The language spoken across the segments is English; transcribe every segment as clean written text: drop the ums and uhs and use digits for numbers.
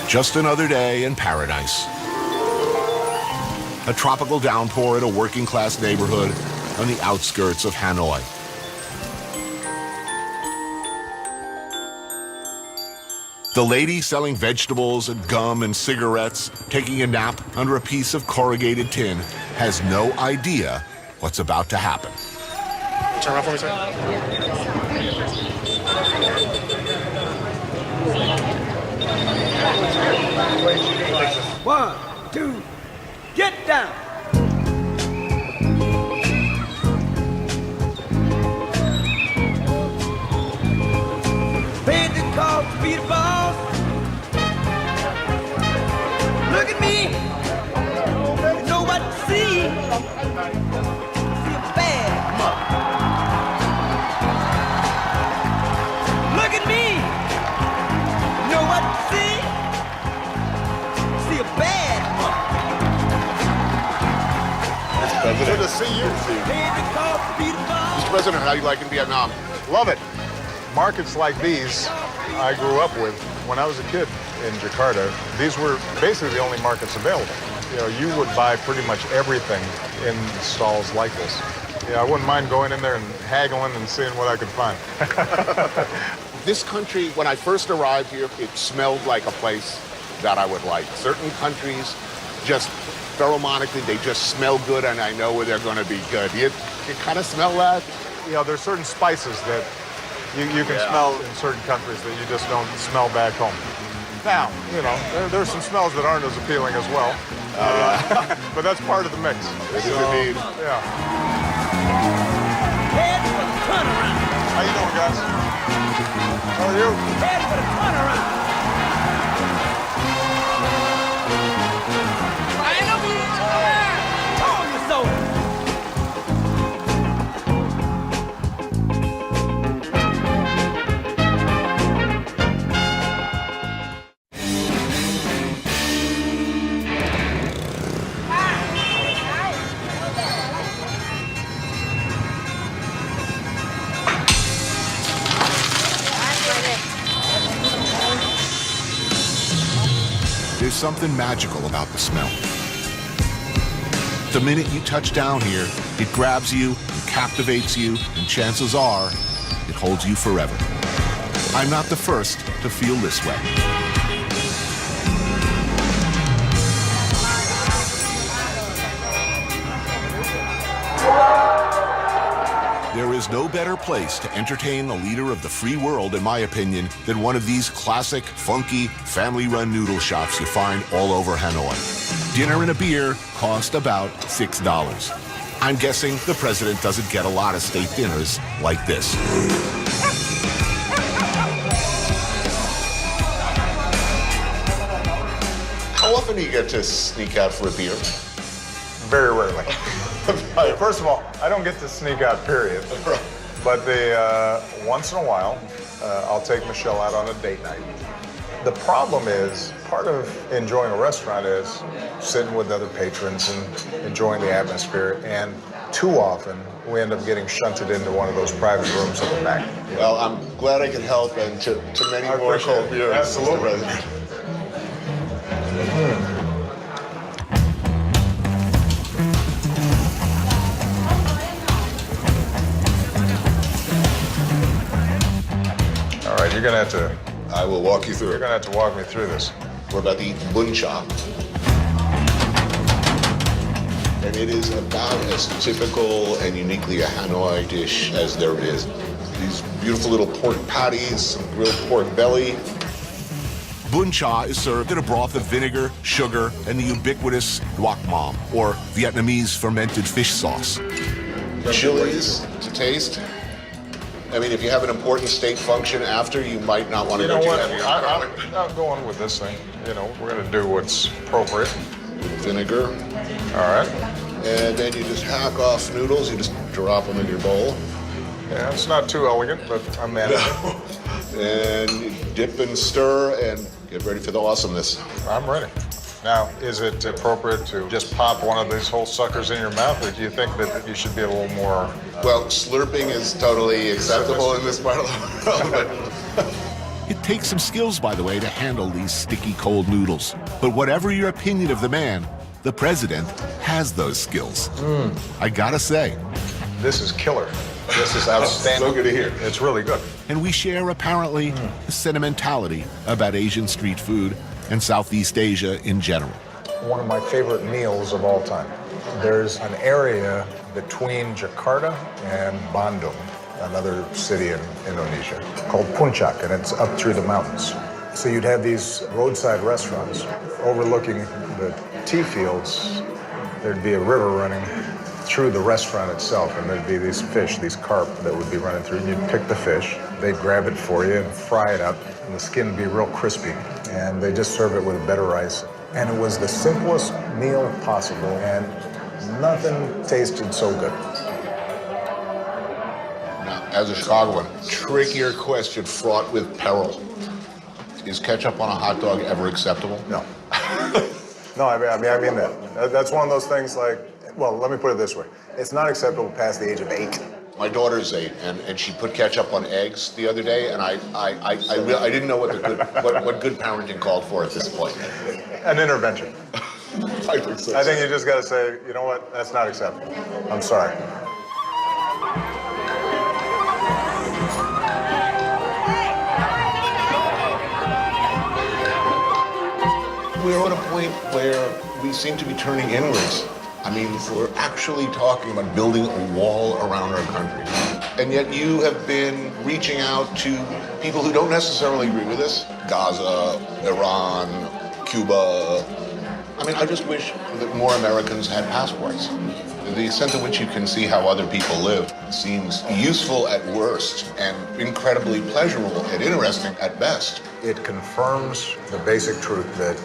Just another day in paradise. A tropical downpour in a working-class neighborhood on the outskirts of Hanoi. The lady selling vegetables and gum and cigarettes, taking a nap under a piece of corrugated tin, has no idea what's about to happen. Turn around for me, sir. One, two, get down. Paid the cost to be the boss. Look at me. You know what to see. See a bad mother. Look at me. You know what to see. See a bad mother. Good to see you. Paid the cost to be the boss. Mr. President, how do you like in Vietnam? Love it. Markets like these I grew up with when I was a kid in Jakarta. These were basically the only markets available. You know, you would buy pretty much everything in stalls like this. Yeah, I wouldn't mind going in there and haggling and seeing what I could find. This country, when I first arrived here, it smelled like a place that I would like. Certain countries just pheromonically, they just smell good, and I know where they're going to be good. You kind of smell that? You know, there's certain spices that you can smell in certain countries that you just don't smell back home. Now, you know, there's some smells that aren't as appealing as well. But that's part of the mix. It is indeed. Yeah. Head for the turnaround. How you doing, guys? How are you? Head for the turnaround. Told you so. There's something magical about the smell. The minute you touch down here, it grabs you, it captivates you, and chances are, it holds you forever. I'm not the first to feel this way. There is no better place to entertain the leader of the free world, in my opinion, than one of these classic, funky, family-run noodle shops you find all over Hanoi. Dinner and a beer cost about $6. I'm guessing the president doesn't get a lot of state dinners like this. How often do you get to sneak out for a beer? Very rarely. First of all, I don't get to sneak out, period. But once in a while, I'll take Michelle out on a date night. The problem is, part of enjoying a restaurant is sitting with other patrons and enjoying the atmosphere. And too often, we end up getting shunted into one of those private rooms at the back. Well, I'm glad I could help, and to many more cold beers. Absolutely. Mr. President. All right, you're gonna have to. I will walk you through You're it. gonna have to walk me through this. We're about to eat bun cha. And it is about as typical and uniquely a Hanoi dish as there is. These beautiful little pork patties, some grilled pork belly. Bun cha is served in a broth of vinegar, sugar, and the ubiquitous duoc mam, or Vietnamese fermented fish sauce. Chilies to taste. I mean, if you have an important state function after, you might not want to You go know too what? heavy. I'm not going with this thing. You know, we're gonna do what's appropriate. Vinegar. All right. And then you just hack off noodles. You just drop them in your bowl. Yeah, it's not too elegant, but I'm managing. And you dip and stir and get ready for the awesomeness. I'm ready. Now, is it appropriate to just pop one of these whole suckers in your mouth, or do you think that you should be a little more... Well, slurping is totally acceptable in this part of the world. It takes some skills, by the way, to handle these sticky cold noodles. But whatever your opinion of the man, the president has those skills. I gotta say. This is killer. This is outstanding. So good to hear. It's really good. And we share, apparently, a sentimentality about Asian street food and Southeast Asia in general. One of my favorite meals of all time. There's an area between Jakarta and Bandung, another city in Indonesia, called Puncak, and it's up through the mountains. So you'd have these roadside restaurants overlooking the tea fields. There'd be a river running through the restaurant itself, and there'd be these fish, these carp that would be running through, and you'd pick the fish, they'd grab it for you and fry it up, and the skin would be real crispy, and they just serve it with better rice. And it was the simplest meal possible, and nothing tasted so good. Now, as a Chicagoan, trickier question fraught with peril. Is ketchup on a hot dog ever acceptable? No. No, I mean that. That's one of those things like, well, let me put it this way. It's not acceptable past the age of 8. My daughter's 8, and she put ketchup on eggs the other day, and I didn't know what good parenting called for at this point. An intervention. I think so. I think you just got to say, you know what, that's not acceptable. I'm sorry. We're at a point where we seem to be turning inwards. I mean, we're actually talking about building a wall around our country. And yet you have been reaching out to people who don't necessarily agree with this. Gaza, Iran, Cuba. I mean, I just wish that more Americans had passports. The extent to which you can see how other people live seems useful at worst and incredibly pleasurable and interesting at best. It confirms the basic truth that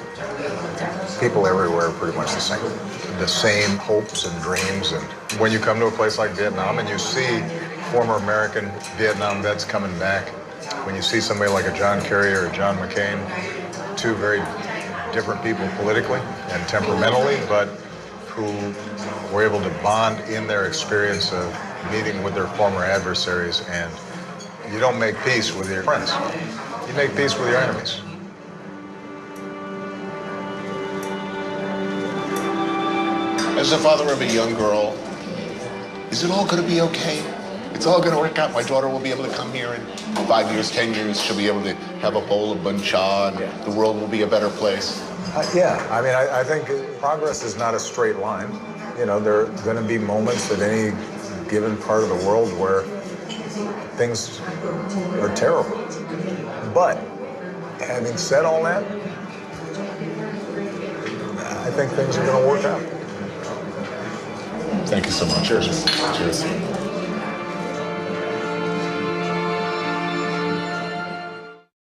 people everywhere are pretty much the same. The same hopes and dreams. And when you come to a place like Vietnam and you see former American Vietnam vets coming back, when you see somebody like a John Kerry or a John McCain, two very different people politically and temperamentally, but who were able to bond in their experience of meeting with their former adversaries. And you don't make peace with your friends. You make peace with your enemies. As the father of a young girl, is it all going to be okay? It's all going to work out. My daughter will be able to come here in 5 years, 10 years. She'll be able to have a bowl of bun cha, and the world will be a better place. Yeah, I mean, I think progress is not a straight line. You know, there are going to be moments at any given part of the world where things are terrible. But having said all that, I think things are going to work out. Thank you so much. Cheers. Cheers.